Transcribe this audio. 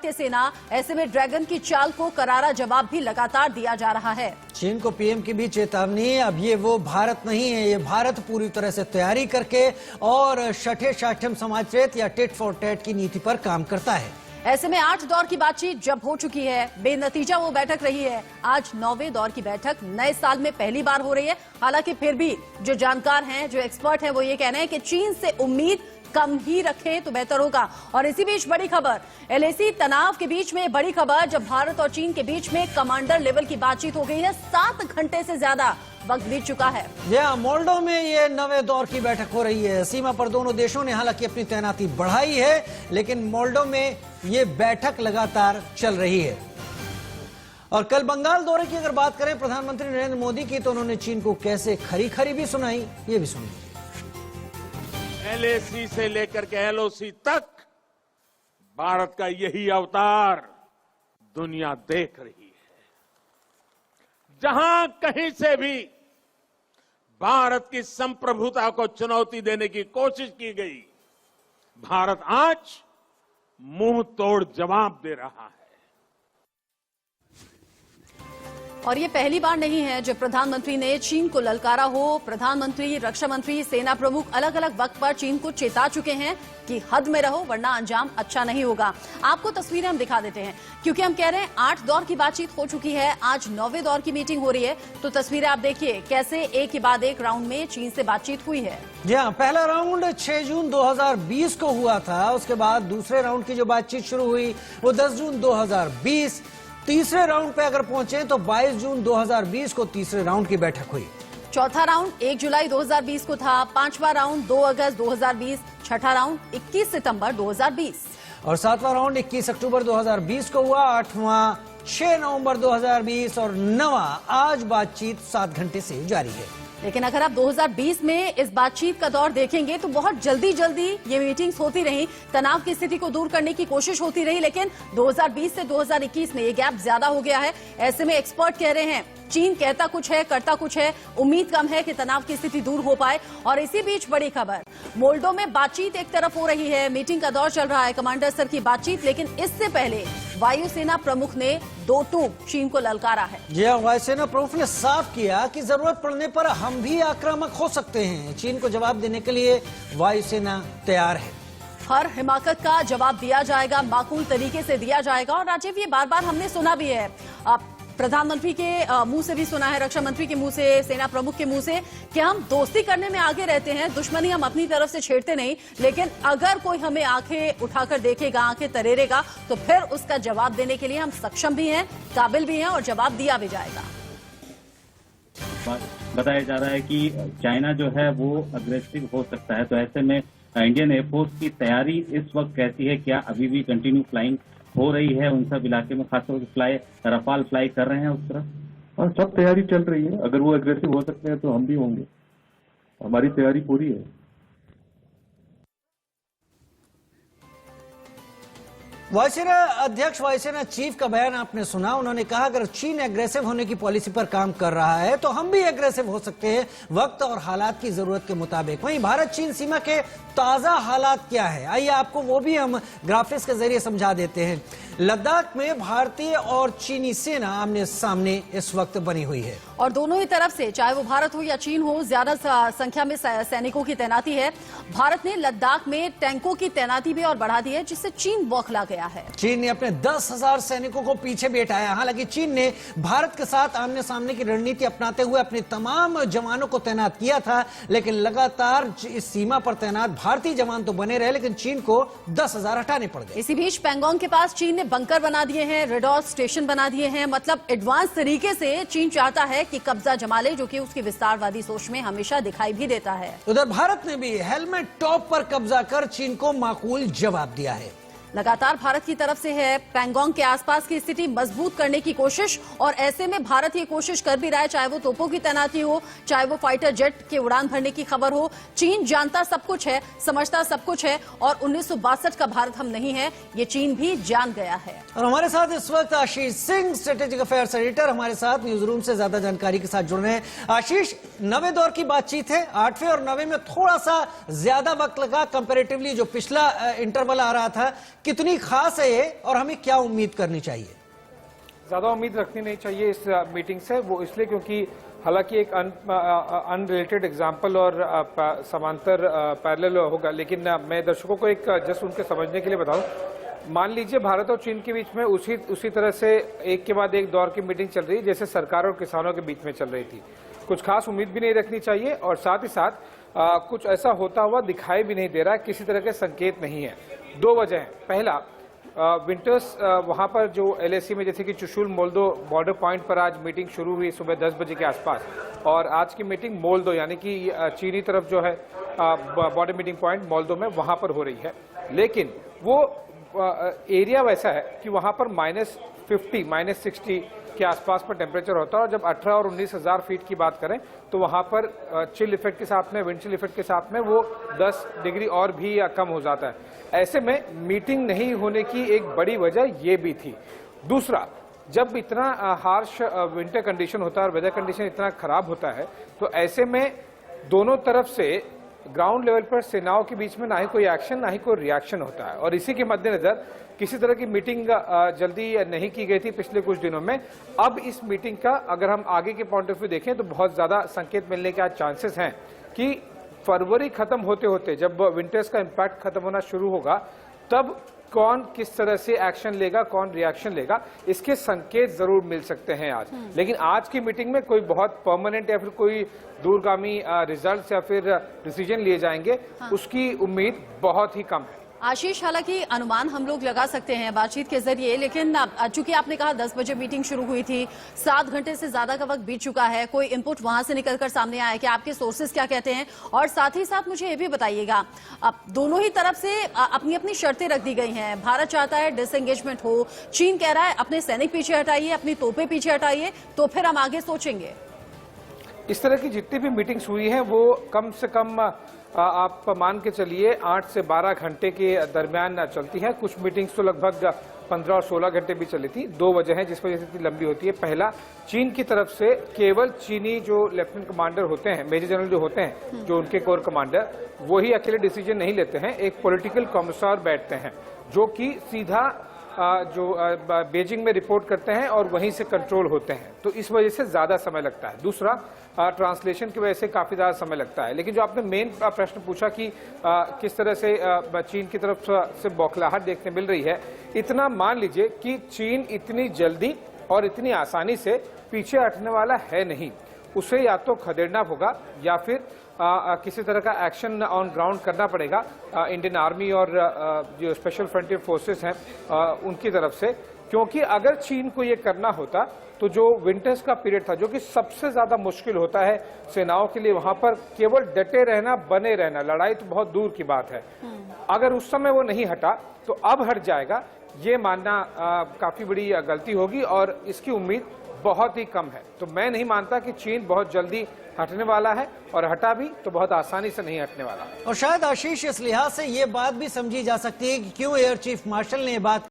सेना ऐसे में ड्रैगन की चाल को करारा जवाब भी लगातार दिया जा रहा है। चीन को पीएम की भी चेतावनी। अब ये वो भारत नहीं है, ये भारत पूरी तरह से तैयारी करके और छठे शाठ्यम समाचरित या टिट फॉर टैट की नीति पर काम करता है। ऐसे में 8 दौर की बातचीत जब हो चुकी है, बेनतीजा वो बैठक रही है। आज 9वें दौर की बैठक नए साल में पहली बार हो रही है। हालांकि फिर भी जो जानकार हैं, जो एक्सपर्ट हैं, वो ये कह रहे हैं कि चीन से उम्मीद कम ही रखें तो बेहतर होगा। और इसी बीच बड़ी खबर, एलएसी तनाव के बीच में बड़ी खबर, जब भारत और चीन के बीच में कमांडर लेवल की बातचीत हो गई है। 7 घंटे से ज्यादा वक्त बीत चुका है। मोल्डो में ये 9वें दौर की बैठक हो रही है। सीमा पर दोनों देशों ने हालांकि अपनी तैनाती बढ़ाई है, लेकिन मोल्डो में ये बैठक लगातार चल रही है। और कल बंगाल दौरे की अगर बात करें प्रधानमंत्री नरेंद्र मोदी की, तो उन्होंने चीन को कैसे खरी खरी भी सुनाई, ये भी सुनिए। एलएसी से लेकर के एलओसी तक भारत का यही अवतार दुनिया देख रही है। जहां कहीं से भी भारत की संप्रभुता को चुनौती देने की कोशिश की गई, भारत आज मुंह तोड़ जवाब दे रहा है। और ये पहली बार नहीं है जब प्रधानमंत्री ने चीन को ललकारा हो। प्रधानमंत्री, रक्षा मंत्री, सेना प्रमुख अलग अलग वक्त पर चीन को चेता चुके हैं कि हद में रहो वरना अंजाम अच्छा नहीं होगा। आपको तस्वीरें हम दिखा देते हैं, क्योंकि हम कह रहे हैं 8 दौर की बातचीत हो चुकी है, आज 9वें दौर की मीटिंग हो रही है। तो तस्वीरें आप देखिए कैसे एक के बाद एक राउंड में चीन से बातचीत हुई है। जी हाँ, पहला राउंड 6 जून 2020 को हुआ था। उसके बाद दूसरे राउंड की जो बातचीत शुरू हुई वो 10 जून 2020। तीसरे राउंड पे अगर पहुंचे तो 22 जून 2020 को तीसरे राउंड की बैठक हुई। चौथा राउंड 1 जुलाई 2020 को था। 5वां राउंड 2 अगस्त 2020। छठा राउंड 21 सितंबर 2020 और 7वां राउंड 21 अक्टूबर 2020 को हुआ। 8वां 6 नवंबर 2020 और 9वां आज बातचीत 7 घंटे से जारी है। लेकिन अगर आप 2020 में इस बातचीत का दौर देखेंगे तो बहुत जल्दी ये मीटिंग्स होती रही, तनाव की स्थिति को दूर करने की कोशिश होती रही। लेकिन 2020 से 2021 में ये गैप ज्यादा हो गया है। ऐसे में एक्सपर्ट कह रहे हैं चीन कहता कुछ है, करता कुछ है, उम्मीद कम है कि तनाव की स्थिति दूर हो पाए। और इसी बीच बड़ी खबर, मोल्डो में बातचीत एक तरफ हो रही है, मीटिंग का दौर चल रहा है, कमांडर स्तर की बातचीत। लेकिन इससे पहले वायुसेना प्रमुख ने 2 टूक चीन को ललकारा है। जी हाँ, वायुसेना प्रमुख ने साफ किया कि जरूरत पड़ने पर हम भी आक्रामक हो सकते हैं। चीन को जवाब देने के लिए वायुसेना तैयार है। हर हिमाकत का जवाब दिया जाएगा, माकूल तरीके से दिया जाएगा। और राजीव, ये बार बार हमने सुना भी है, प्रधानमंत्री के मुंह से भी सुना है, रक्षा मंत्री के मुंह से, सेना प्रमुख के मुंह से, कि हम दोस्ती करने में आगे रहते हैं, दुश्मनी हम अपनी तरफ से छेड़ते नहीं। लेकिन अगर कोई हमें आंखें उठाकर देखेगा, आंखें तरेरेगा, तो फिर उसका जवाब देने के लिए हम सक्षम भी हैं, काबिल भी हैं और जवाब दिया भी जाएगा। बताया जा रहा है कि चाइना जो है वो अग्रेसिव हो सकता है। तो ऐसे में इंडियन एयरफोर्स की तैयारी इस वक्त कैसी है? क्या अभी भी कंटिन्यू फ्लाइंग हो रही है उन सब इलाके में, खासतौर से रफाल फ्लाई कर रहे हैं उस तरफ? हाँ, सब तैयारी चल रही है। अगर वो एग्रेसिव हो सकते हैं तो हम भी होंगे, हमारी तैयारी पूरी है। वायुसेना अध्यक्ष, वायुसेना चीफ का बयान आपने सुना। उन्होंने कहा अगर चीन एग्रेसिव होने की पॉलिसी पर काम कर रहा है तो हम भी एग्रेसिव हो सकते हैं, वक्त और हालात की जरूरत के मुताबिक। वहीं भारत चीन सीमा के ताजा हालात क्या है, आइए आपको वो भी हम ग्राफिक्स के जरिए समझा देते हैं। लद्दाख में भारतीय और चीनी सेना आमने सामने इस वक्त बनी हुई है और दोनों ही तरफ से, चाहे वो भारत हो या चीन हो, ज्यादा संख्या में सैनिकों की तैनाती है। भारत ने लद्दाख में टैंकों की तैनाती भी और बढ़ा दी है, जिससे चीन बौखला गया है। चीन ने अपने 10,000 सैनिकों को पीछे भी हटाया। हालांकि चीन ने भारत के साथ आमने सामने की रणनीति अपनाते हुए अपने तमाम जवानों को तैनात किया था, लेकिन लगातार इस सीमा पर तैनात भारतीय जवान तो बने रहे, लेकिन चीन को 10,000 हटाने पड़ गए। इसी बीच पैंगोंग के पास चीन ने बंकर बना दिए हैं, रेडॉर स्टेशन बना दिए हैं। मतलब एडवांस तरीके से चीन चाहता है कि कब्जा जमा ले, जो कि उसकी विस्तारवादी सोच में हमेशा दिखाई भी देता है। उधर भारत ने भी हेलमेट टॉप पर कब्जा कर चीन को माकूल जवाब दिया है। लगातार भारत की तरफ से है पैंगोंग के आसपास की स्थिति मजबूत करने की कोशिश। और ऐसे में भारत ये कोशिश कर भी रहा है, चाहे वो तोपों की तैनाती हो, चाहे वो फाइटर जेट के उड़ान भरने की खबर हो। चीन जानता सब कुछ है, समझता सब कुछ है, और 1962 का भारत हम नहीं है, ये चीन भी जान गया है। और हमारे साथ इस वक्त Ashish Singh, strategic affairs editor, हमारे साथ न्यूज रूम से ज्यादा जानकारी के साथ जुड़ रहे हैं। आशीष, 9वें दौर की बातचीत है, 8वें और 9वें में थोड़ा सा ज्यादा वक्त लगा कंपेरेटिवली जो पिछला इंटरवल आ रहा था। कितनी खास है ये और हमें क्या उम्मीद करनी चाहिए? ज्यादा उम्मीद रखनी नहीं चाहिए इस मीटिंग से, वो इसलिए क्योंकि हालांकि एक अनरिलेटेड एग्जाम्पल और समांतर पैरेलल होगा, लेकिन मैं दर्शकों को एक जस्ट उनके समझने के लिए बताऊं। मान लीजिए भारत और चीन के बीच में उसी तरह से एक के बाद एक दौर की मीटिंग चल रही है जैसे सरकार और किसानों के बीच में चल रही थी। कुछ खास उम्मीद भी नहीं रखनी चाहिए और साथ ही साथ कुछ ऐसा होता हुआ दिखाई भी नहीं दे रहा है, किसी तरह के संकेत नहीं है। दो वजह हैं। पहला, विंटर्स वहां पर जो LAC में जैसे कि चुशुल मोल्दो बॉर्डर पॉइंट पर आज मीटिंग शुरू हुई सुबह 10 बजे के आसपास, और आज की मीटिंग मोल्दो यानी कि चीनी तरफ जो है बॉर्डर मीटिंग पॉइंट मोल्दो में वहां पर हो रही है। लेकिन वो एरिया वैसा है कि वहां पर -50 -60 के आसपास पर टेम्परेचर होता है, और जब 18 और 19,000 फीट की बात करें तो वहां पर चिल इफेक्ट के साथ में, विंड चिल इफेक्ट के साथ में वो 10 डिग्री और भी कम हो जाता है। ऐसे में मीटिंग नहीं होने की एक बड़ी वजह ये भी थी। दूसरा, जब इतना हार्श विंटर कंडीशन होता है और वेदर कंडीशन इतना खराब होता है, तो ऐसे में दोनों तरफ से ग्राउंड लेवल पर सेनाओं के बीच में ना ही कोई एक्शन ना ही कोई रिएक्शन होता है, और इसी के मद्देनजर किसी तरह की मीटिंग जल्दी नहीं की गई थी पिछले कुछ दिनों में। अब इस मीटिंग का अगर हम आगे के पॉइंट ऑफ व्यू देखें तो बहुत ज्यादा संकेत मिलने के आज चांसेस हैं कि फरवरी खत्म होते होते जब विंटर्स का इम्पैक्ट खत्म होना शुरू होगा, तब कौन किस तरह से एक्शन लेगा, कौन रिएक्शन लेगा, इसके संकेत जरूर मिल सकते हैं आज। लेकिन आज की मीटिंग में कोई बहुत परमानेंट या फिर कोई दूरगामी रिजल्ट्स या फिर डिसीजन लिए जाएंगे, उसकी उम्मीद बहुत ही कम है। आशीष, हालांकि अनुमान हम लोग लगा सकते हैं बातचीत के जरिए, लेकिन चूंकि आपने कहा 10 बजे मीटिंग शुरू हुई थी, 7 घंटे से ज्यादा का वक्त बीत चुका है, कोई इनपुट वहां से निकलकर सामने आया कि आपके सोर्सेज क्या कहते हैं? और साथ ही साथ मुझे ये भी बताइएगा, अब दोनों ही तरफ से अपनी अपनी शर्तें रख दी गई हैं। भारत चाहता है डिसएंगेजमेंट हो, चीन कह रहा है अपने सैनिक पीछे हटाइए, अपनी तोपें पीछे हटाइए, तो फिर हम आगे सोचेंगे। इस तरह की जितनी भी मीटिंग्स हुई हैं वो कम से कम आप मान के चलिए 8 से 12 घंटे के दरमियान चलती हैं। कुछ मीटिंग्स तो लगभग 15 और 16 घंटे भी चली थी। दो वजह हैं जिस वजह से इतनी लंबी होती है। पहला, चीन की तरफ से केवल चीनी जो लेफ्टिनेंट कमांडर होते हैं, मेजर जनरल जो होते हैं, जो उनके कोर कमांडर, वही अकेले डिसीजन नहीं लेते हैं। एक पॉलिटिकल कॉमिसार बैठते हैं जो कि सीधा जो बीजिंग में रिपोर्ट करते हैं और वहीं से कंट्रोल होते हैं, तो इस वजह से ज्यादा समय लगता है। दूसरा, ट्रांसलेशन की वजह से काफी ज्यादा समय लगता है। लेकिन जो आपने मेन प्रश्न पूछा कि किस तरह से चीन की तरफ से बौखलाहट देखने मिल रही है, इतना मान लीजिए कि चीन इतनी जल्दी और इतनी आसानी से पीछे हटने वाला है नहीं। उसे या तो खदेड़ना होगा या फिर किसी तरह का एक्शन ऑन ग्राउंड करना पड़ेगा इंडियन आर्मी और जो स्पेशल फ्रंटियर फोर्सेस हैं उनकी तरफ से, क्योंकि अगर चीन को ये करना होता तो जो विंटर्स का पीरियड था, जो कि सबसे ज्यादा मुश्किल होता है सेनाओं के लिए, वहां पर केवल डटे रहना, बने रहना, लड़ाई तो बहुत दूर की बात है, अगर उस समय वो नहीं हटा तो अब हट जाएगा, ये मानना काफी बड़ी गलती होगी और इसकी उम्मीद बहुत ही कम है। तो मैं नहीं मानता कि चीन बहुत जल्दी हटने वाला है, और हटा भी तो बहुत आसानी से नहीं हटने वाला। और शायद आशीष इस लिहाज से ये बात भी समझी जा सकती है कि क्यों एयर चीफ मार्शल ने ये बात